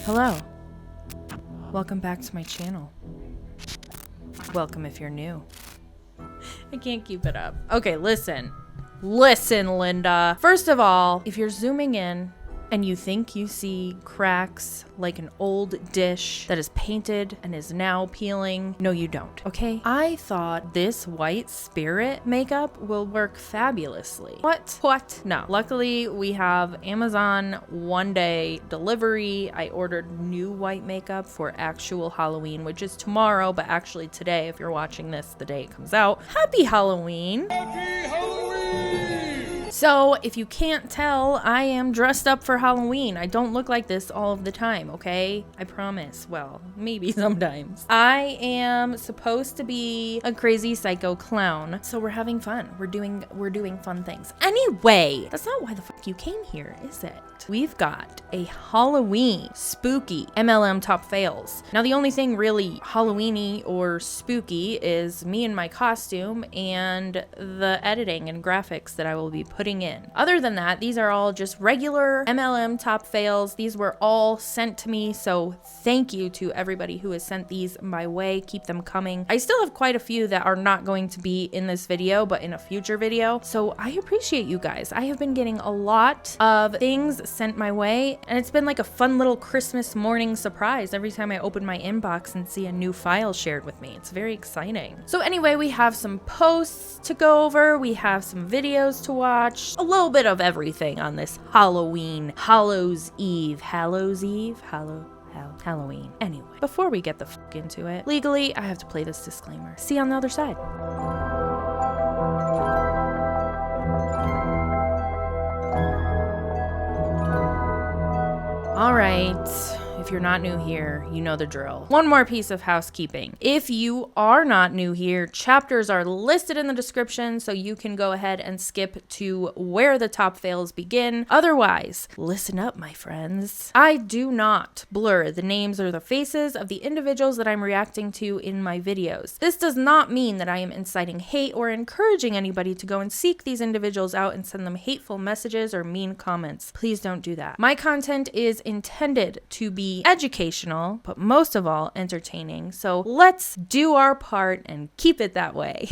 Hello. Welcome back to my channel. Welcome if you're new. I can't keep it up. Okay, listen. Listen, Linda. First of all, if you're zooming in and you think you see cracks like an old dish that is painted and is now peeling, no, you don't, okay? I thought this white spirit makeup will work fabulously. What? No. Luckily, we have Amazon one-day delivery. I ordered new white makeup for actual Halloween, which is tomorrow, but actually today, if you're watching this the day it comes out. Happy Halloween! Happy Halloween! So, if you can't tell, I am dressed up for Halloween. I don't look like this all of the time, okay? I promise. Well, maybe sometimes. I am supposed to be a crazy psycho clown, so we're having fun. We're doing fun things. Anyway, that's not why the fuck you came here, is it? We've got a Halloween spooky MLM Top Fails. Now, the only thing really Halloween-y or spooky is me in my costume and the editing and graphics that I will be putting in. Other than that, these are all just regular MLM Top Fails. These were all sent to me, so thank you to everybody who has sent these my way. Keep them coming. I still have quite a few that are not going to be in this video, but in a future video, so I appreciate you guys. I have been getting a lot of things sent my way, and it's been like a fun little Christmas morning surprise every time I open my inbox and see a new file shared with me. It's very exciting. So anyway, we have some posts to go over, we have some videos to watch, a little bit of everything on this Halloween, Halloween. Anyway, before we get the fuck into it, legally, I have to play this disclaimer. See you on the other side. All right, if you're not new here, you know the drill. One more piece of housekeeping. If you are not new here, chapters are listed in the description, so you can go ahead and skip to where the top fails begin. Otherwise, listen up, my friends. I do not blur the names or the faces of the individuals that I'm reacting to in my videos. This does not mean that I am inciting hate or encouraging anybody to go and seek these individuals out and send them hateful messages or mean comments. Please don't do that. My content is intended to be educational, but most of all, entertaining. So let's do our part and keep it that way.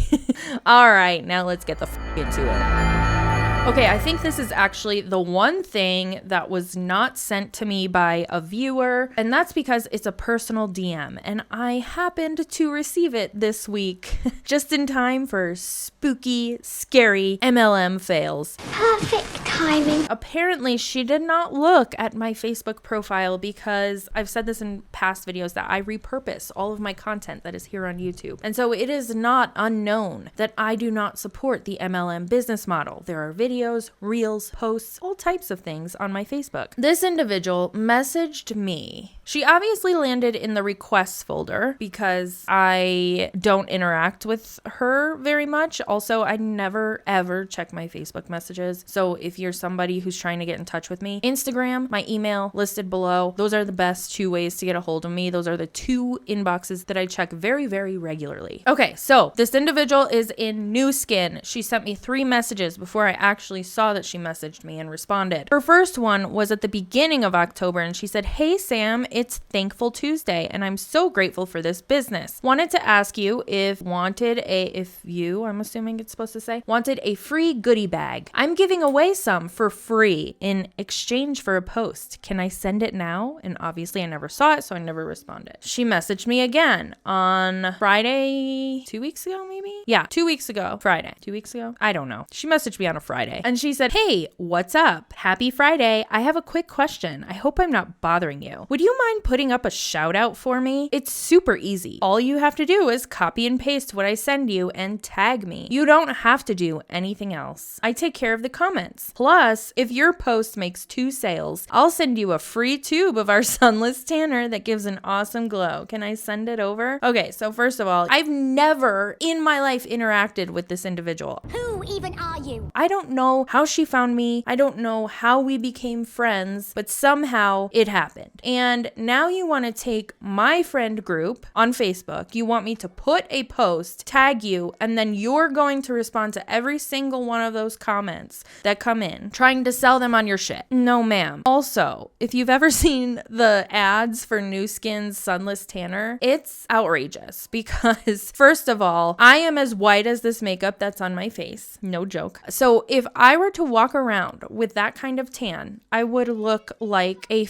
All right, now let's get the f into it. Okay, I think this is actually the one thing that was not sent to me by a viewer, and that's because it's a personal DM, and I happened to receive it this week, just in time for spooky, scary MLM fails. Perfect timing. Apparently, she did not look at my Facebook profile because I've said this in past videos that I repurpose all of my content that is here on YouTube. And so it is not unknown that I do not support the MLM business model. There are videos, reels, posts, all types of things on my Facebook. This individual messaged me. She obviously landed in the requests folder because I don't interact with her very much. Also, I never ever check my Facebook messages. So if you're somebody who's trying to get in touch with me, Instagram, my email listed below. Those are the best two ways to get a hold of me. Those are the two inboxes that I check very, very regularly. Okay, so this individual is in new skin. She sent me 3 messages before I actually saw that she messaged me and responded. Her first one was at the beginning of October, and she said, "Hey Sam, it's Thankful Tuesday, and I'm so grateful for this business. Wanted to ask you if I'm assuming it's supposed to say, wanted a free goodie bag. I'm giving away some for free in exchange for a post. Can I send it now?" And obviously I never saw it, so I never responded. She messaged me again on Friday, 2 weeks ago, maybe? Yeah, 2 weeks ago, Friday. 2 weeks ago? I don't know. She messaged me on a Friday, and she said, "Hey, what's up? Happy Friday. I have a quick question. I hope I'm not bothering you. Would you mind putting up a shout out for me? It's super easy. All you have to do is copy and paste what I send you and tag me. You don't have to do anything else. I take care of the comments. Plus, if your post makes 2 sales, I'll send you a free tube of our sunless tanner that gives an awesome glow. Can I send it over?" Okay, so first of all, I've never in my life interacted with this individual. Who even are you? you. I don't know how she found me. I don't know how we became friends, but somehow it happened. And now you want to take my friend group on Facebook. You want me to put a post, tag you, and then you're going to respond to every single one of those comments that come in, trying to sell them on your shit. No, ma'am. Also, if you've ever seen the ads for New Skin's Sunless Tanner, it's outrageous because, first of all, I am as white as this makeup that's on my face. No joke. So if I were to walk around with that kind of tan, I would look like a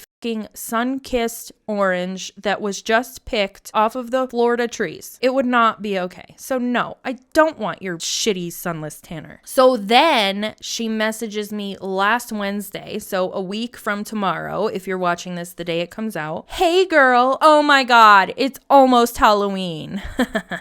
sun-kissed orange that was just picked off of the Florida trees. It would not be okay. So no, I don't want your shitty sunless tanner. So then she messages me last Wednesday, so a week from tomorrow, if you're watching this the day it comes out. Hey girl, oh my God, it's almost Halloween.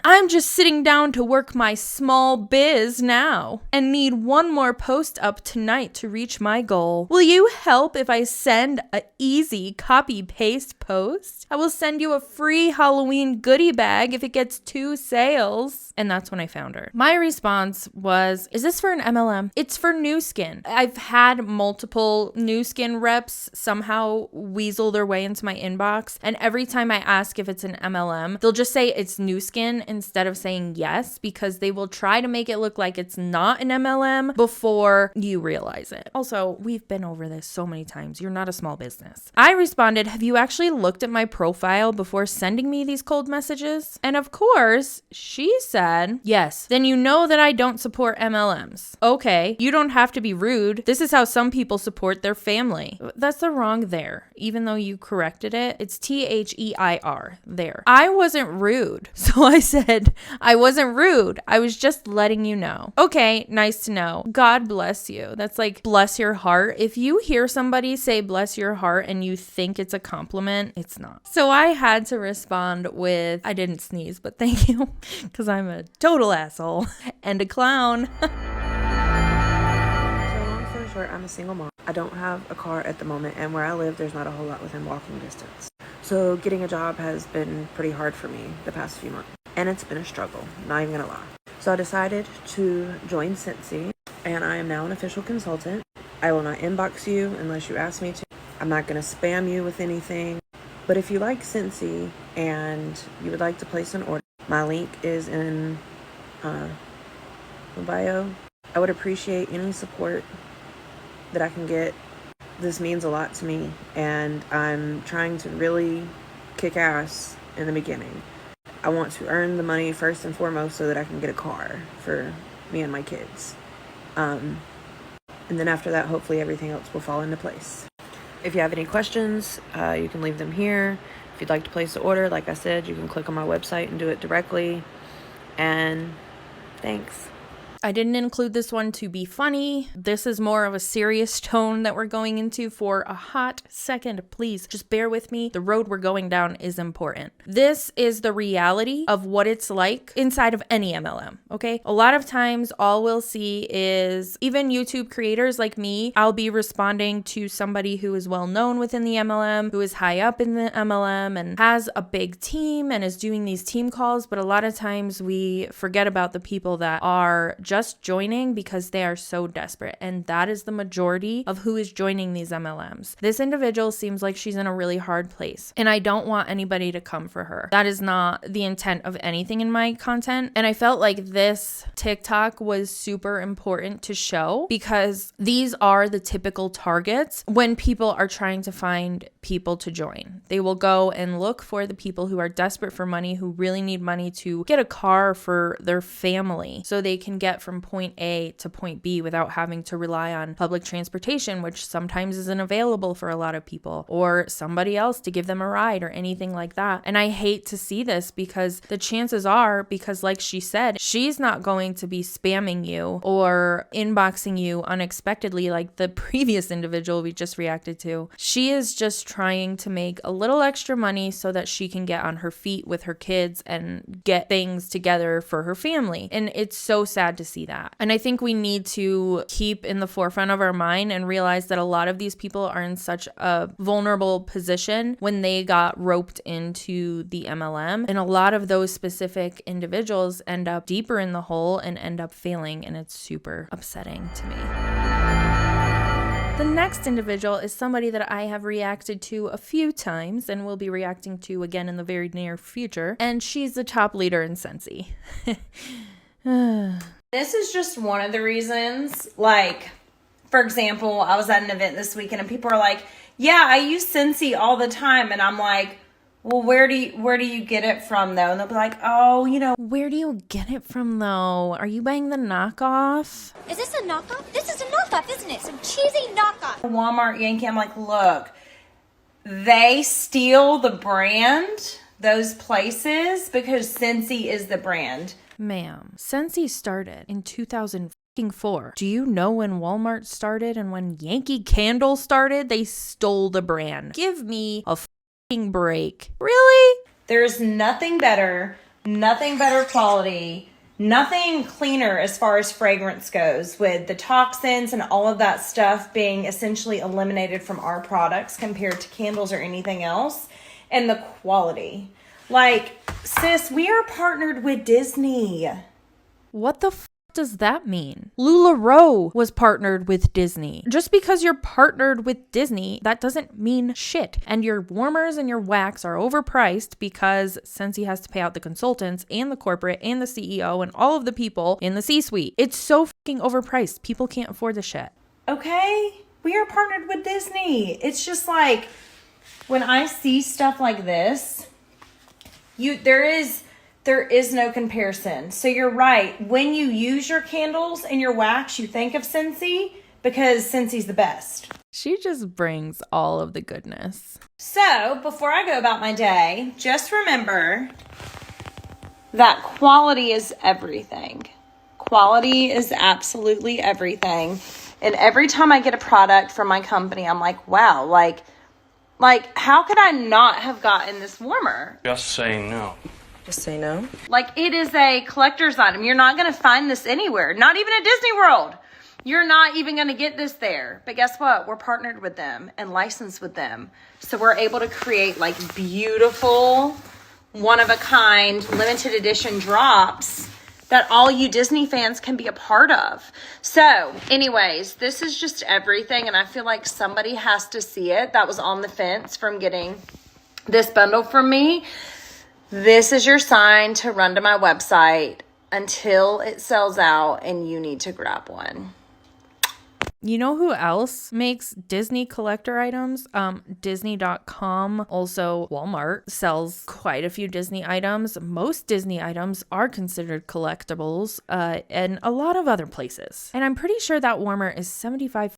I'm just sitting down to work my small biz now and need one more post up tonight to reach my goal. Will you help if I send a easy copy paste post? I will send you a free Halloween goodie bag if it gets 2 sales. And that's when I found her. My response was, is this for an MLM? It's for New Skin. I've had multiple New Skin reps somehow weasel their way into my inbox. And every time I ask if it's an MLM, they'll just say it's New Skin instead of saying yes, because they will try to make it look like it's not an MLM before you realize it. Also, we've been over this so many times. You're not a small business. I responded, have you actually looked at my profile before sending me these cold messages? And of course, she said, yes, then you know that I don't support MLMs. Okay, you don't have to be rude. This is how some people support their family. That's the wrong there. Even though you corrected it, it's THEIR there. I wasn't rude. So I said, I wasn't rude. I was just letting you know. Okay, nice to know. God bless you. That's like, bless your heart. If you hear somebody say bless your heart and you think it's a compliment, it's not. So I had to respond with, I didn't sneeze, but thank you, because I'm a total asshole and a clown. So long story short, I'm a single mom. I don't have a car at the moment, and where I live, there's not a whole lot within walking distance. So getting a job has been pretty hard for me the past few months, and it's been a struggle, not even gonna lie. So I decided to join Scentsy, and I am now an official consultant. I will not inbox you unless you ask me to. I'm not going to spam you with anything. But if you like Scentsy and you would like to place an order, my link is in my bio. I would appreciate any support that I can get. This means a lot to me, and I'm trying to really kick ass in the beginning. I want to earn the money first and foremost so that I can get a car for me and my kids. And then after that, hopefully everything else will fall into place. If you have any questions, you can leave them here. If you'd like to place the order, like I said, you can click on my website and do it directly. And thanks. I didn't include this one to be funny. This is more of a serious tone that we're going into for a hot second. Please just bear with me. The road we're going down is important. This is the reality of what it's like inside of any MLM, okay? A lot of times all we'll see is, even YouTube creators like me, I'll be responding to somebody who is well known within the MLM, who is high up in the MLM and has a big team and is doing these team calls. But a lot of times we forget about the people that are just joining because they are so desperate. And that is the majority of who is joining these MLMs. This individual seems like she's in a really hard place, and I don't want anybody to come for her. That is not the intent of anything in my content. And I felt like this TikTok was super important to show, because these are the typical targets when people are trying to find people to join. They will go and look for the people who are desperate for money, who really need money to get a car for their family so they can get from point A to point B without having to rely on public transportation, which sometimes isn't available for a lot of people, or somebody else to give them a ride or anything like that. And I hate to see this, because the chances are, because like she said, she's not going to be spamming you or inboxing you unexpectedly like the previous individual we just reacted to. She is just trying to make a little extra money so that she can get on her feet with her kids and get things together for her family. And it's so sad to see that. And I think we need to keep in the forefront of our mind and realize that a lot of these people are in such a vulnerable position when they got roped into the MLM. And a lot of those specific individuals end up deeper in the hole and end up failing. And it's super upsetting to me. The next individual is somebody that I have reacted to a few times and will be reacting to again in the very near future. And she's the top leader in Scentsy. This is just one of the reasons, like, for example, I was at an event this weekend and people are like, yeah, I use Scentsy all the time. And I'm like, well, where do you get it from though? And they'll be like, oh, you know. Where do you get it from though? Are you buying the knockoff? Is this a knockoff? This is a knockoff, isn't it? Some cheesy knockoff. Walmart, Yankee, I'm like, look, they steal the brand, those places, because Scentsy is the brand. Ma'am, Scentsy started in 2004. Do you know when Walmart started and when Yankee Candle started? They stole the brand. Give me a break. Really? There's nothing better quality, nothing cleaner as far as fragrance goes, with the toxins and all of that stuff being essentially eliminated from our products compared to candles or anything else, and the quality. Like, sis, we are partnered with Disney. What the does that mean? LuLaRoe was partnered with Disney. Just because you're partnered with Disney, that doesn't mean shit. And your warmers and your wax are overpriced because Scentsy has to pay out the consultants and the corporate and the CEO and all of the people in the C-suite. It's so fucking overpriced. People can't afford the shit. Okay? We are partnered with Disney. It's just like, when I see stuff like this, there is no comparison. So you're right. When you use your candles and your wax, you think of Scentsy because Scentsy's the best. She just brings all of the goodness. So before I go about my day, just remember that quality is everything. Quality is absolutely everything. And every time I get a product from my company, I'm like, wow, like how could I not have gotten this warmer? Just say no. Just say no. Like, it is a collector's item. You're not going to find this anywhere. Not even at Disney World. You're not even going to get this there. But guess what? We're partnered with them and licensed with them. So we're able to create like beautiful, one-of-a-kind, limited edition drops that all you Disney fans can be a part of. So anyways, this is just everything. And I feel like somebody has to see it that was on the fence from getting this bundle from me. This is your sign to run to my website until it sells out and you need to grab one. You know who else makes Disney collector items? Disney.com. Also, Walmart sells quite a few Disney items. Most Disney items are considered collectibles, and a lot of other places. And I'm pretty sure that warmer is $75.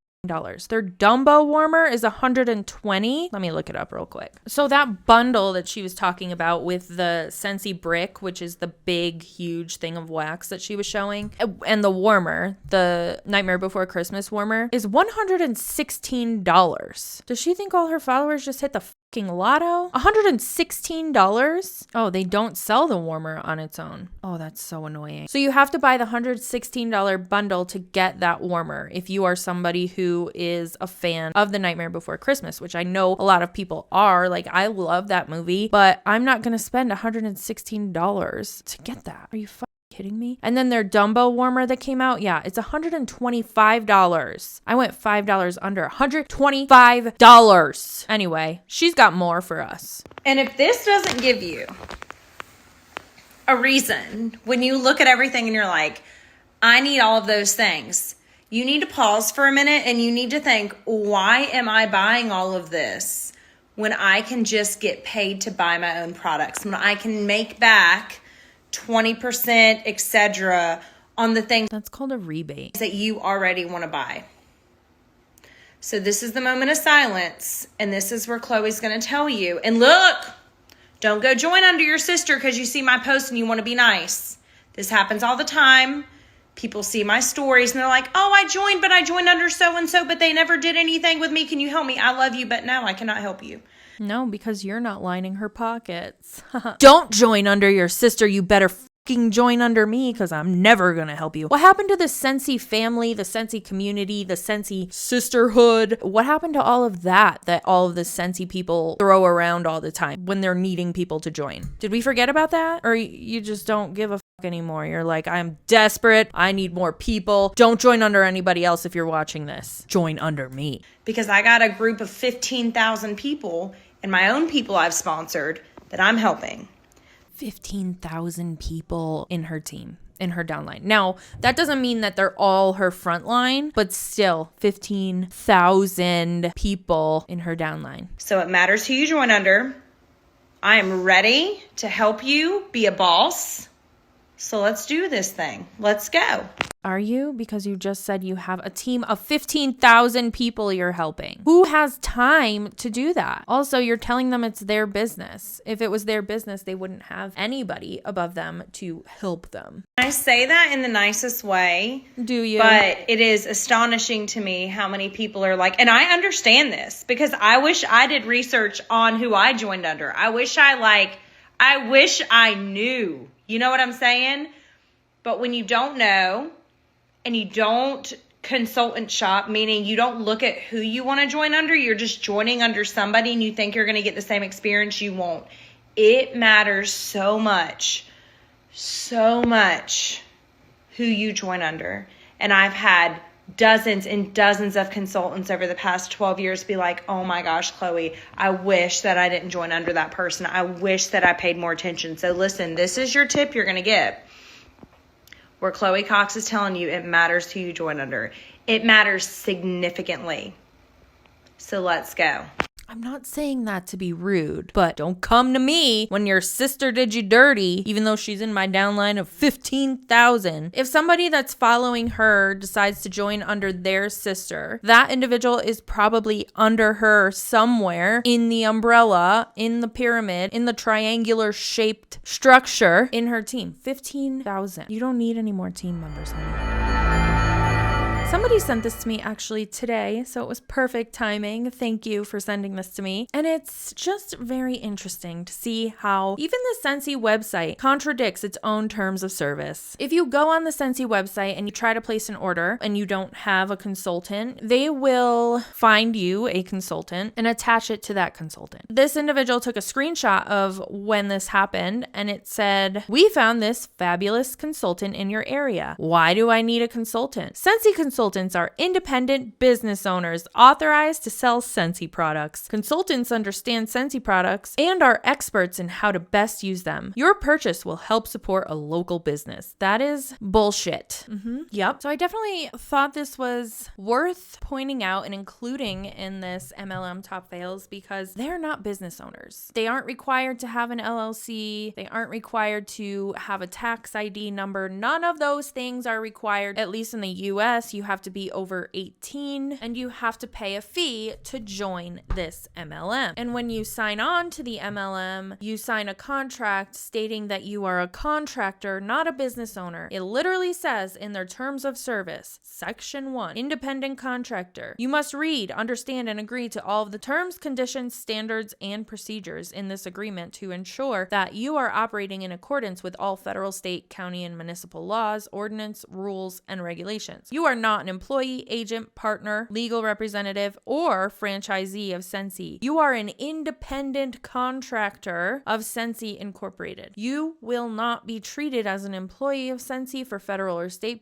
Their Dumbo warmer is $120. Let me look it up real quick. So that bundle that she was talking about with the Scentsy brick, which is the big, huge thing of wax that she was showing, and the warmer, the Nightmare Before Christmas warmer, is $116. Does she think all her followers just hit the fucking lotto? $116? Oh, they don't sell the warmer on its own. Oh, that's so annoying. So you have to buy the $116 bundle to get that warmer if you are somebody who is a fan of The Nightmare Before Christmas, which I know a lot of people are. Like, I love that movie, but I'm not going to spend $116 to get that. Are you kidding me? And then their Dumbo warmer that came out, yeah, it's $125. I went $5 under. $125. Anyway, she's got more for us. And if this doesn't give you a reason, when you look at everything and you're like, I need all of those things, you need to pause for a minute and you need to think, why am I buying all of this when I can just get paid to buy my own products, when I can make back 20%, etc. on the things that's called a rebate that you already want to buy. So this is the moment of silence, and this is where Chloe's going to tell you. And look, don't go join under your sister because you see my post and you want to be nice. This happens all the time. People see my stories and they're like, oh, I joined under so-and-so, but they never did anything with me. Can you help me? I love you, but no, I cannot help you. No, because you're not lining her pockets. Don't join under your sister, you better join under me because I'm never going to help you. What happened to the Scentsy family, the Scentsy community, the Scentsy sisterhood? What happened to all of that all of the Scentsy people throw around all the time when they're needing people to join? Did we forget about that? Or you just don't give a fuck anymore? You're like, I'm desperate. I need more people. Don't join under anybody else if you're watching this. Join under me. Because I got a group of 15,000 people and my own people I've sponsored that I'm helping. 15,000 people in her team, in her downline. Now, that doesn't mean that they're all her frontline, but still 15,000 people in her downline. So it matters who you join under. I am ready to help you be a boss. So let's do this thing. Let's go. Are you? Because you just said you have a team of 15,000 people you're helping. Who has time to do that? Also, you're telling them it's their business. If it was their business, they wouldn't have anybody above them to help them. I say that in the nicest way. Do you? But it is astonishing to me how many people are like, and I understand this because I wish I did research on who I joined under. I wish I knew. You know what I'm saying? But when you don't know, and you don't consultant shop, meaning you don't look at who you want to join under, you're just joining under somebody and you think you're going to get the same experience, you won't. It matters so much who you join under. And I've had dozens and dozens of consultants over the past 12 years be like, oh my gosh, Chloe, I wish that I didn't join under that person. I wish that I paid more attention. So listen, this is your tip you're going to get. Where Chloe Cox is telling you it matters who you join under. It matters significantly. So let's go. I'm not saying that to be rude, but don't come to me when your sister did you dirty, even though she's in my downline of 15,000. If somebody that's following her decides to join under their sister, that individual is probably under her somewhere in the umbrella, in the pyramid, in the triangular shaped structure in her team. 15,000. You don't need any more team members, honey. Somebody sent this to me actually today, so it was perfect timing. Thank you for sending this to me. And it's just very interesting to see how even the Scentsy website contradicts its own terms of service. If you go on the Scentsy website and you try to place an order and you don't have a consultant, they will find you a consultant and attach it to that consultant. This individual took a screenshot of when this happened and it said, "We found this fabulous consultant in your area. Why do I need a consultant? Scentsy consultants are independent business owners authorized to sell Scentsy products. Consultants understand Scentsy products and are experts in how to best use them. Your purchase will help support a local business." That is bullshit. Yep. So I definitely thought this was worth pointing out and including in this MLM Top Fails because they're not business owners. They aren't required to have an LLC. They aren't required to have a tax ID number. None of those things are required, at least in the US. You have to be over 18 and you have to pay a fee to join this MLM. And when you sign on to the MLM, you sign a contract stating that you are a contractor, not a business owner. It literally says in their terms of service, Section 1, independent contractor. You must read, understand, and agree to all of the terms, conditions, standards, and procedures in this agreement to ensure that you are operating in accordance with all federal, state, county, and municipal laws, ordinance, rules, and regulations. You are not an employee, agent, partner, legal representative, or franchisee of Scentsy. You are an independent contractor of Scentsy Incorporated. You will not be treated as an employee of Scentsy for federal or state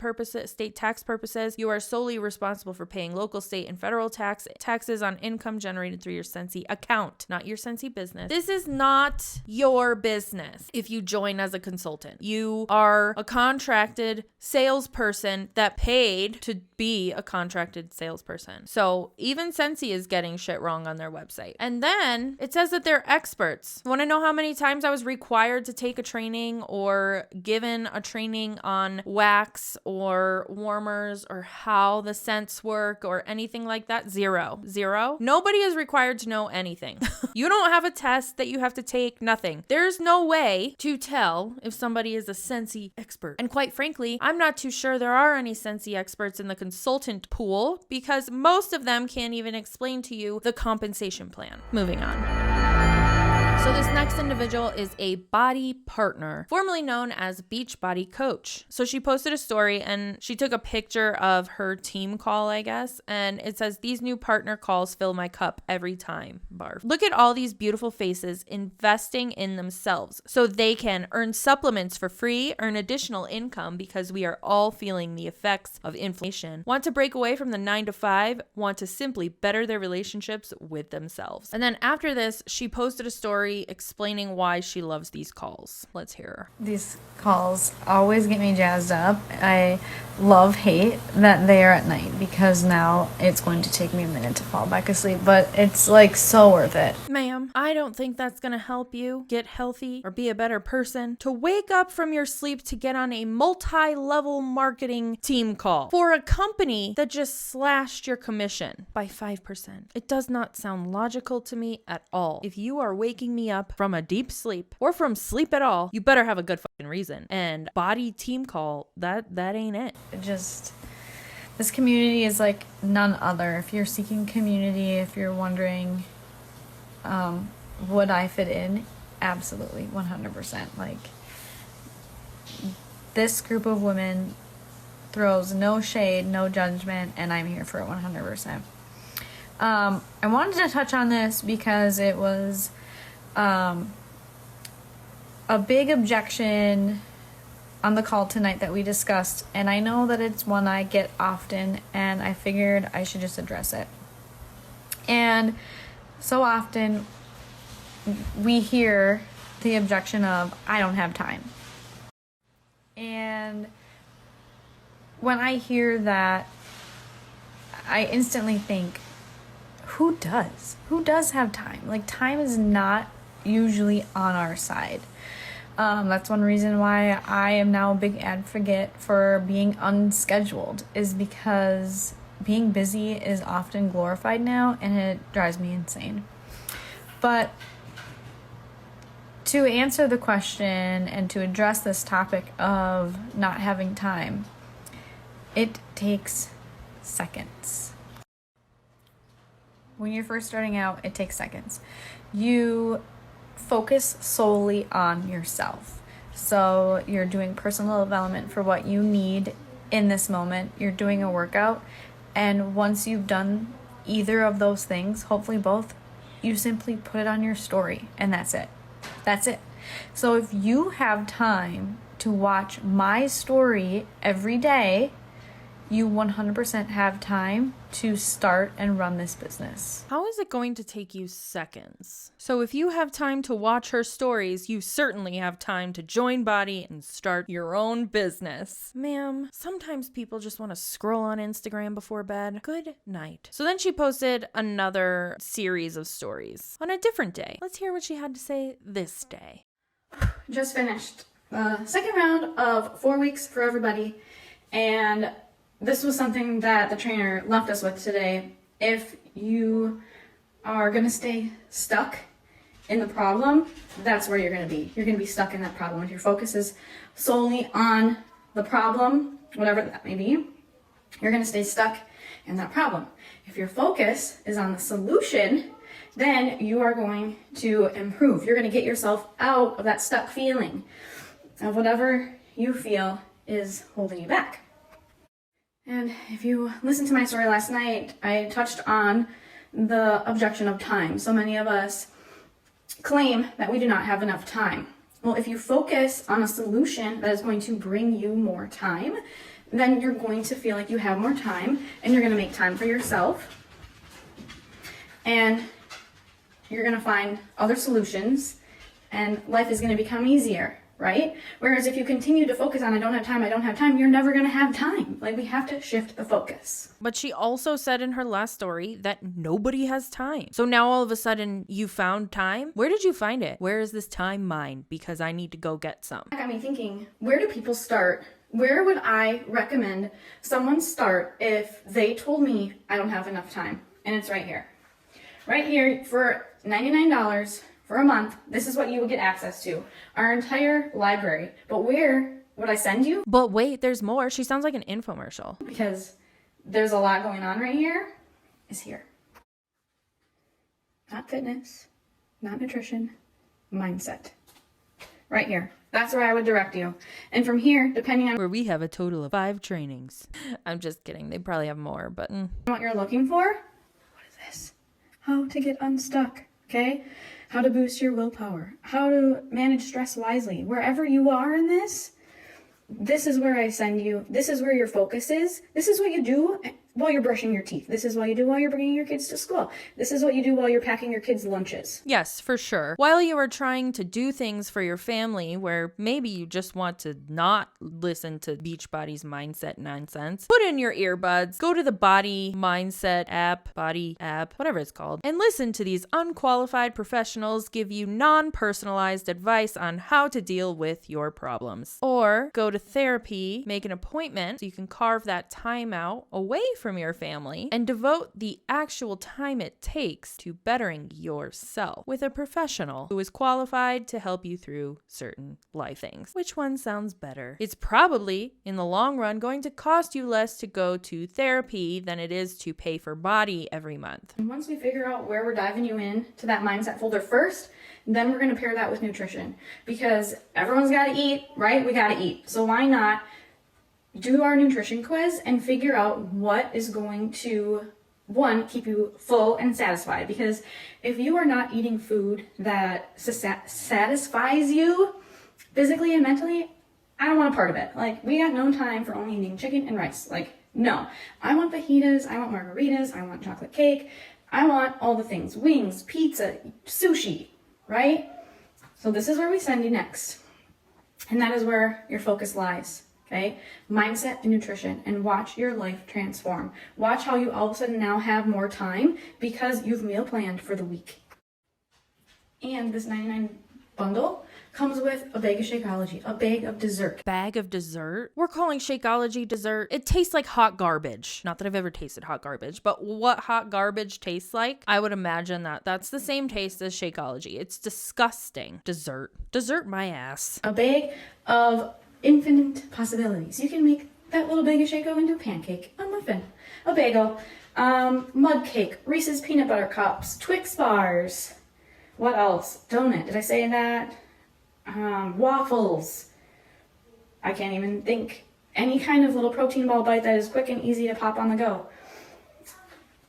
tax purposes. You are solely responsible for paying local, state, and federal taxes on income generated through your Scentsy account, not your Scentsy business. This is not your business if you join as a consultant. You are a contracted salesperson that paid to be a contracted salesperson. So even Scentsy is getting shit wrong on their website. And then it says that they're experts. Want to know how many times I was required to take a training or given a training on wax or warmers or how the scents work or anything like that? Zero. Nobody is required to know anything. You don't have a test that you have to take, nothing. There's no way to tell if somebody is a Scentsy expert. And quite frankly, I'm not too sure there are any Scentsy experts in the consultant pool because most of them can't even explain to you the compensation plan. Moving on. So this next individual is a BODi Partner, formerly known as Beachbody Coach. So she posted a story and she took a picture of her team call, I guess, and it says, "These new partner calls fill my cup every time." Barf. Look at all these beautiful faces investing in themselves so they can earn supplements for free, earn additional income because we are all feeling the effects of inflation, want to break away from the 9 to 5, want to simply better their relationships with themselves. And then after this, she posted a story explaining why she loves these calls. Let's hear her. These calls always get me jazzed up. I hate that they are at night because now it's going to take me a minute to fall back asleep, but it's like so worth it. Ma'am, I don't think that's gonna help you get healthy or be a better person to wake up from your sleep to get on a multi-level marketing team call for a company that just slashed your commission by 5%. It does not sound logical to me at all. If you are waking me up from a deep sleep or from sleep at all, you better have a good fucking reason. And BODi team call, that ain't it. This community is like none other. If you're seeking community, if you're wondering, would I fit in? Absolutely, 100%. Like, this group of women throws no shade, no judgment, and I'm here for it 100%. I wanted to touch on this because it was a big objection on the call tonight that we discussed, and I know that it's one I get often, and I figured I should just address it. And so often we hear the objection of, "I don't have time." And when I hear that, I instantly think, who does? Who does have time? Like, time is not usually on our side. That's one reason why I am now a big advocate for being unscheduled, is because being busy is often glorified now, and it drives me insane. But to answer the question and to address this topic of not having time, it takes seconds. When you're first starting out, it takes seconds. You focus solely on yourself. So you're doing personal development for what you need in this moment. You're doing a workout, and once you've done either of those things, hopefully both, you simply put it on your story, and that's it. That's it. So if you have time to watch my story every day, you 100% have time to start and run this business. How is it going to take you seconds? So if you have time to watch her stories, you certainly have time to join BODi and start your own business. Ma'am, sometimes people just want to scroll on Instagram before bed. Good night. So then she posted another series of stories on a different day. Let's hear what she had to say this day. Just finished the second round of 4 weeks for everybody, and this was something that the trainer left us with today. If you are going to stay stuck in the problem, that's where you're going to be. You're going to be stuck in that problem. If your focus is solely on the problem, whatever that may be, you're going to stay stuck in that problem. If your focus is on the solution, then you are going to improve. You're going to get yourself out of that stuck feeling of whatever you feel is holding you back. And if you listened to my story last night, I touched on the objection of time. So many of us claim that we do not have enough time. Well, if you focus on a solution that is going to bring you more time, then you're going to feel like you have more time, and you're going to make time for yourself. And you're going to find other solutions, and life is going to become easier, right? Whereas if you continue to focus on I don't have time, you're never going to have time. Like, we have to shift the focus. But she also said in her last story that nobody has time. So now all of a sudden you found time? Where did you find it? Where is this time mine? Because I need to go get some. That got me thinking, where do people start? Where would I recommend someone start if they told me I don't have enough time? And it's right here. Right here, for $99 for a month, this is what you would get access to. Our entire library. But where would I send you? But wait, there's more. She sounds like an infomercial. Because there's a lot going on right here, is here. Not fitness, not nutrition, mindset. Right here. That's where I would direct you. And from here, depending on Where we have a total of 5 trainings. I'm just kidding. They probably have more, but what you're looking for, what is this? How to get unstuck, okay? How to boost your willpower. How to manage stress wisely. Wherever you are in this is where I send you. This is where your focus is. This is what you do while you're brushing your teeth. This is what you do while you're bringing your kids to school. This is what you do while you're packing your kids' lunches. yes, for sure. While you are trying to do things for your family where maybe you just want to not listen to Beachbody's mindset nonsense, put in your earbuds, go to the BODi mindset app, BODi app, whatever it's called, and listen to these unqualified professionals give you non-personalized advice on how to deal with your problems. Or go to therapy, make an appointment so you can carve that time out away from your family and devote the actual time it takes to bettering yourself with a professional who is qualified to help you through certain life things. Which one sounds better? It's probably, in the long run, going to cost you less to go to therapy than it is to pay for BODi every month. And once we figure out where we're diving you in to that mindset folder first, then we're going to pair that with nutrition, because everyone's got to eat, right? We got to eat. So why not do our nutrition quiz and figure out what is going to, one, keep you full and satisfied? Because if you are not eating food that satisfies you physically and mentally, I don't want a part of it. Like, we got no time for only eating chicken and rice. Like, no. I want fajitas, I want margaritas, I want chocolate cake, I want all the things. Wings, pizza, sushi, right? So this is where we send you next. And that is where your focus lies. Okay, mindset and nutrition, and watch your life transform. Watch how you all of a sudden now have more time because you've meal planned for the week. And this $99 bundle comes with a bag of Shakeology, a bag of dessert. Bag of dessert? We're calling Shakeology dessert. It tastes like hot garbage. Not that I've ever tasted hot garbage, but what hot garbage tastes like, I would imagine that's the same taste as Shakeology. It's disgusting. Dessert my ass. A bag of infinite possibilities. You can make that little bag of Shakeo into a pancake, a muffin, a bagel, mud cake, Reese's peanut butter cups, Twix bars. What else? Donut. Did I say that? Waffles. I can't even think. Any kind of little protein ball bite that is quick and easy to pop on the go.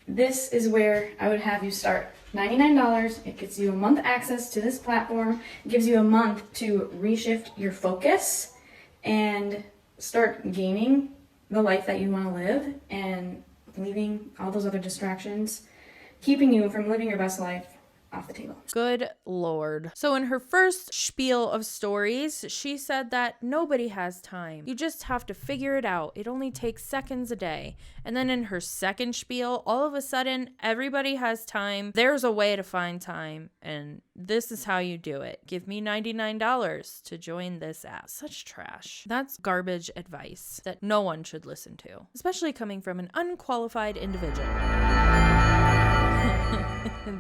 This is where I would have you start. $99. It gets you a month access to this platform. It gives you a month to reshift your focus and start gaining the life that you want to live and leaving all those other distractions, keeping you from living your best life, off the table. Good Lord. So in her first spiel of stories, she said that nobody has time. You just have to figure it out. It only takes seconds a day. And then in her second spiel, all of a sudden, everybody has time. There's a way to find time. And this is how you do it. Give me $99 to join this app. Such trash. That's garbage advice that no one should listen to, especially coming from an unqualified individual.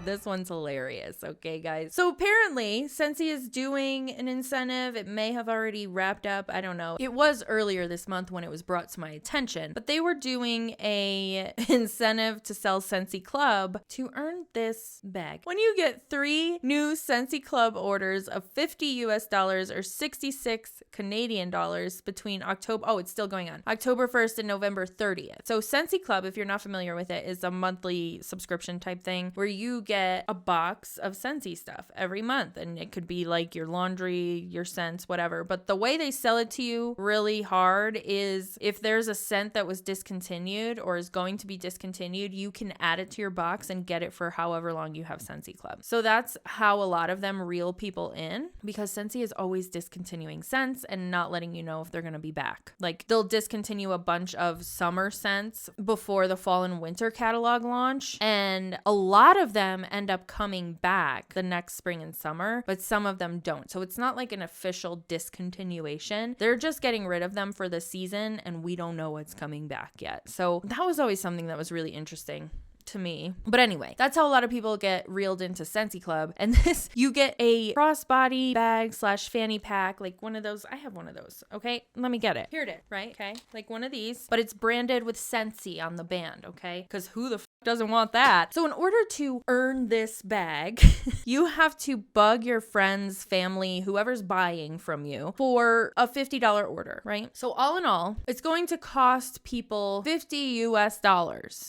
This one's hilarious. Okay, guys. So apparently, Scentsy is doing an incentive. It may have already wrapped up. I don't know. It was earlier this month when it was brought to my attention, but they were doing a incentive to sell Scentsy Club to earn this bag. When you get 3 new Scentsy Club orders of $50 US or 66 Canadian dollars between it's still going on, October 1st and November 30th. So Scentsy Club, if you're not familiar with it, is a monthly subscription type thing where you get a box of Scentsy stuff every month, and it could be like your laundry, your scents, whatever. But the way they sell it to you really hard is if there's a scent that was discontinued or is going to be discontinued, you can add it to your box and get it for however long you have Scentsy Club. So that's how a lot of them reel people in, because Scentsy is always discontinuing scents and not letting you know if they're going to be back. Like, they'll discontinue a bunch of summer scents before the fall and winter catalog launch, and a lot of them end up coming back the next spring and summer, but some of them don't. So it's not like an official discontinuation. They're just getting rid of them for the season, and we don't know what's coming back yet. So that was always something that was really interesting to me. But anyway, that's how a lot of people get reeled into Scentsy Club. And this, you get a crossbody bag / fanny pack, like one of those. I have one of those. Okay, let me get it. Here it is, right? Okay, like one of these, but it's branded with Scentsy on the band. Okay, because who the doesn't want that? So in order to earn this bag, you have to bug your friends, family, whoever's buying from you for a $50 order, right? So all in all, it's going to cost people $50 US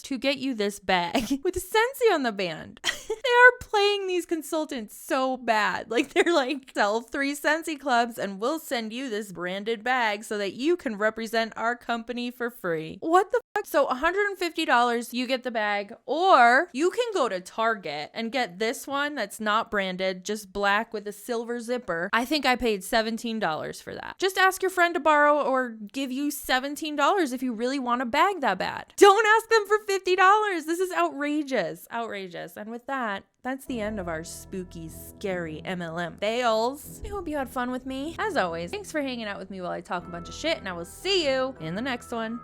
to get you this bag with Scentsy on the band. They are playing these consultants so bad. Like they're like, sell 3 Scentsy clubs and we'll send you this branded bag so that you can represent our company for free. What the fuck? So $150, you get the bag, or you can go to Target and get this one that's not branded, just black with a silver zipper. I think I paid $17 for that. Just ask your friend to borrow or give you $17 if you really want a bag that bad. Don't ask them for $50. This is outrageous. Outrageous. And with that, that's the end of our spooky, scary MLM fails. I hope you had fun with me. As always, thanks for hanging out with me while I talk a bunch of shit, and I will see you in the next one.